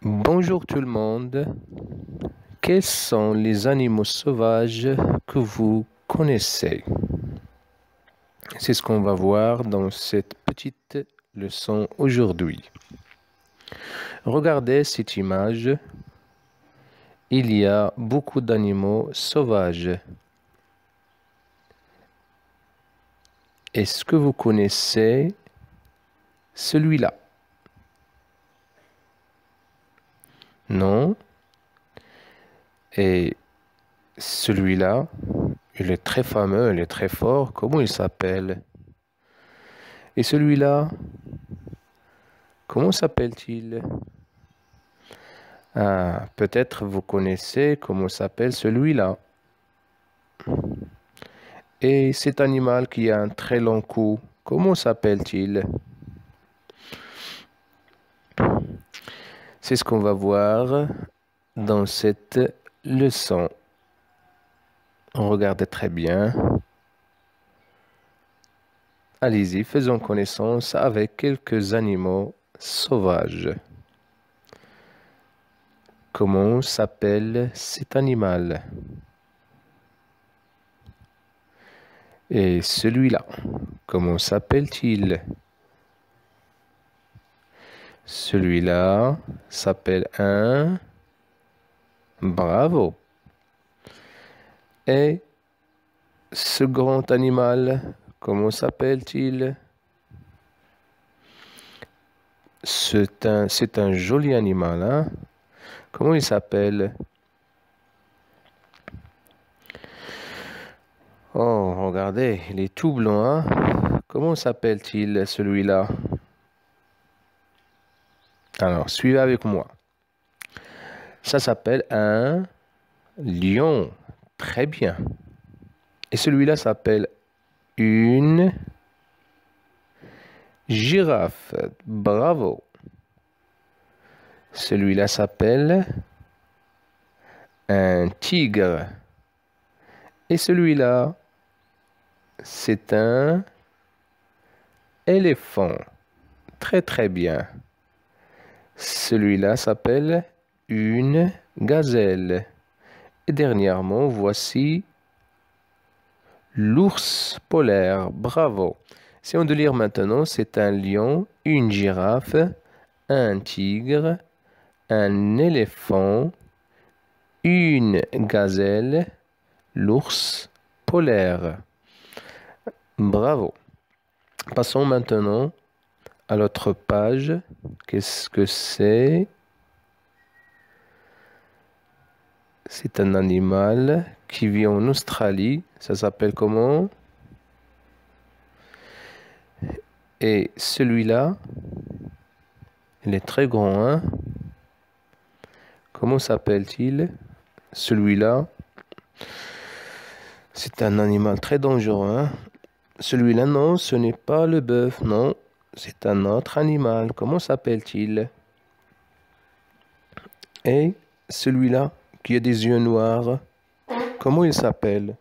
Bonjour tout le monde. Quels sont les animaux sauvages que vous connaissez? C'est ce qu'on va voir dans cette petite leçon aujourd'hui. Regardez cette image. Il y a beaucoup d'animaux sauvages. Est-ce que vous connaissez celui-là? Non? Et celui-là, il est très fameux, il est très fort. Comment il s'appelle? Et celui-là, comment s'appelle-t-il? Ah, peut-être vous connaissez comment s'appelle celui-là. Et cet animal qui a un très long cou, comment s'appelle-t-il? C'est ce qu'on va voir dans cette leçon. Regardez très bien. Allez-y, faisons connaissance avec quelques animaux sauvages. Comment s'appelle cet animal? Et celui-là, comment s'appelle-t-il? Celui-là s'appelle un... Bravo. Et ce grand animal, comment s'appelle-t-il? C'est un joli animal, hein? Comment il s'appelle? Oh, regardez, il est tout blanc, hein? Comment s'appelle-t-il celui-là? Alors, suivez avec moi. Ça s'appelle un lion. Très bien. Et celui-là s'appelle une girafe. Bravo. Celui-là s'appelle un tigre. Et celui-là, c'est un éléphant. Très très bien. Celui-là s'appelle une gazelle. Et dernièrement, voici l'ours polaire. Bravo. Si on doit lire maintenant, c'est un lion, une girafe, un tigre, un éléphant, une gazelle, l'ours polaire. Bravo. Passons maintenant à l'autre page. Qu'est-ce que c'est? C'est un animal qui vit en Australie. Ça s'appelle comment? Et celui-là, il est très grand, hein? Comment s'appelle-t-il? Celui-là, c'est un animal très dangereux, hein? Celui-là, non, ce n'est pas le bœuf, non. C'est un autre animal. Comment s'appelle-t-il? Et celui-là, qui a des yeux noirs, comment il s'appelle?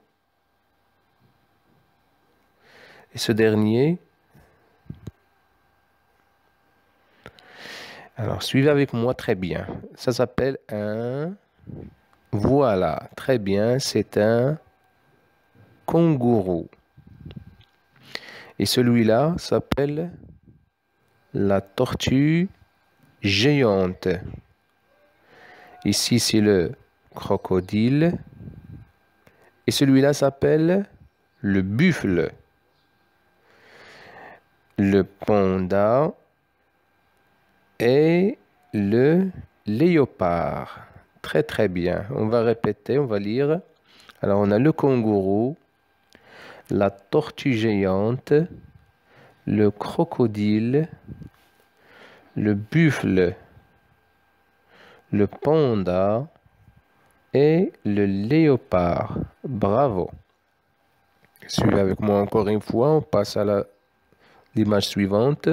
Et ce dernier, alors suivez avec moi très bien. Ça s'appelle un... Voilà, très bien, c'est un kangourou. Et celui-là s'appelle la tortue géante. Ici, c'est le crocodile. Et celui-là s'appelle le buffle. Le panda et le léopard. Très très bien. On va répéter, on va lire. Alors on a le kangourou, la tortue géante, le crocodile, le buffle, le panda et le léopard. Bravo. Suivez avec moi encore une fois, on passe à l'image suivante.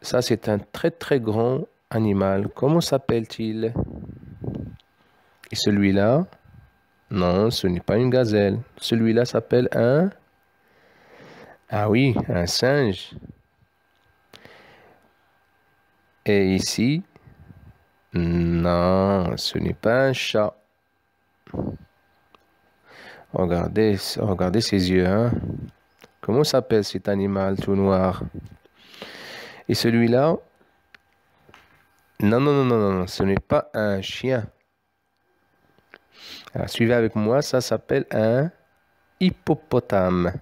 Ça, c'est un très très grand animal. Comment s'appelle-t-il? Et celui-là? Non, ce n'est pas une gazelle. Celui-là s'appelle un... Ah oui, un singe. Et ici, Non, ce n'est pas un chat. Regardez ses yeux, hein. Comment s'appelle cet animal tout noir? Et celui-là? Non, non, non, non, non, non, ce n'est pas un chien. Alors, suivez avec moi, ça s'appelle un hippopotame.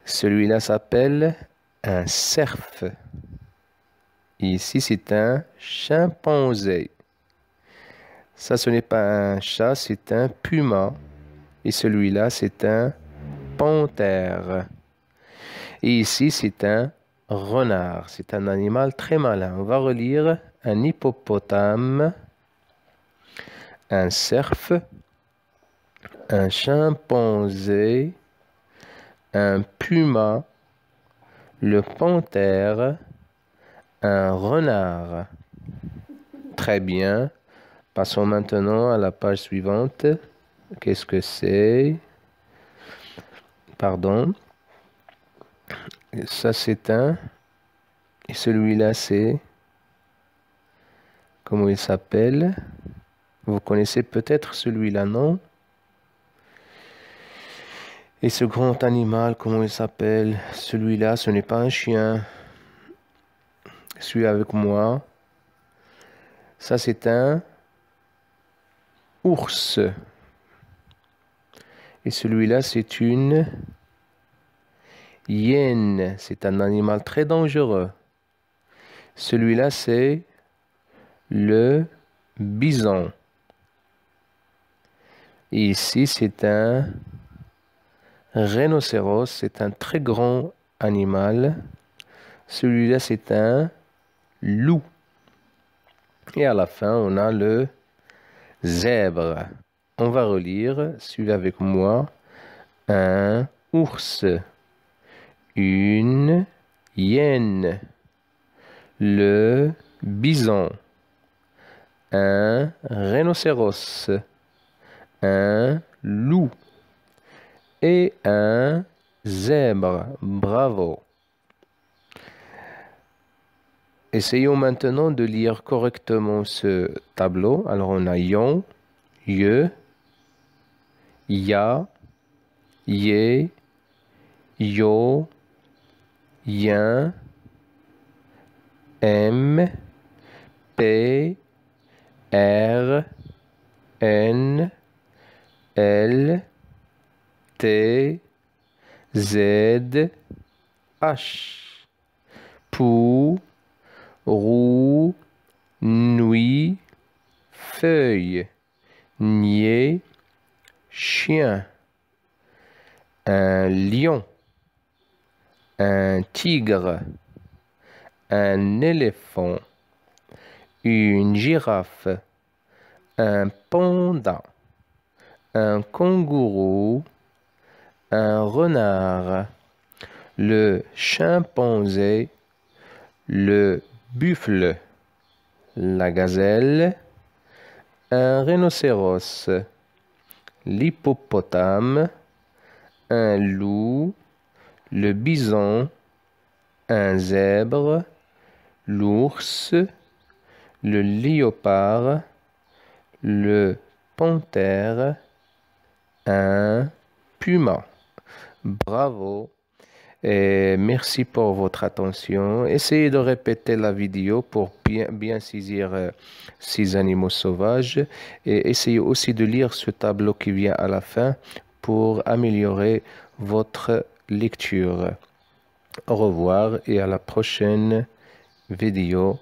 Celui-là s'appelle un cerf. Ici, c'est un chimpanzé. Ça, ce n'est pas un chat, c'est un puma. Et celui-là, c'est un panthère. Et ici, c'est un renard. C'est un animal très malin. On va relire un hippopotame, un cerf, un chimpanzé, un puma, le panthère, un renard. Très bien. Passons maintenant à la page suivante. Qu'est-ce que c'est? Pardon. Ça, c'est un. Et celui-là, c'est. Comment il s'appelle? Vous connaissez peut-être celui-là, non? Et ce grand animal, comment il s'appelle? Celui-là, ce n'est pas un chien. Suis avec moi. Ça, c'est un ours. Et celui-là, c'est une hyène. C'est un animal très dangereux. Celui-là, c'est le bison. Et ici, c'est un rhinocéros. C'est un très grand animal. Celui-là, c'est un loup. Et à la fin, on a le zèbre. On va relire. Suivez avec moi. Un ours. Une hyène. Le bison. Un rhinocéros. Un loup. Et un zèbre. Bravo. Essayons maintenant de lire correctement ce tableau. Alors on a yon, ye, ya, ye, yo, yen, m, p, r, n, l, t, z, h. Pou, roue, nuit, feuille, niais, chien, un lion, un tigre, un éléphant, une girafe, un panda, un kangourou, un renard, le chimpanzé, le buffle, la gazelle, un rhinocéros, l'hippopotame, un loup, le bison, un zèbre, l'ours, le léopard, le panthère, un puma. Bravo. Et merci pour votre attention. Essayez de répéter la vidéo pour bien saisir ces animaux sauvages. Et essayez aussi de lire ce tableau qui vient à la fin pour améliorer votre lecture. Au revoir et à la prochaine vidéo.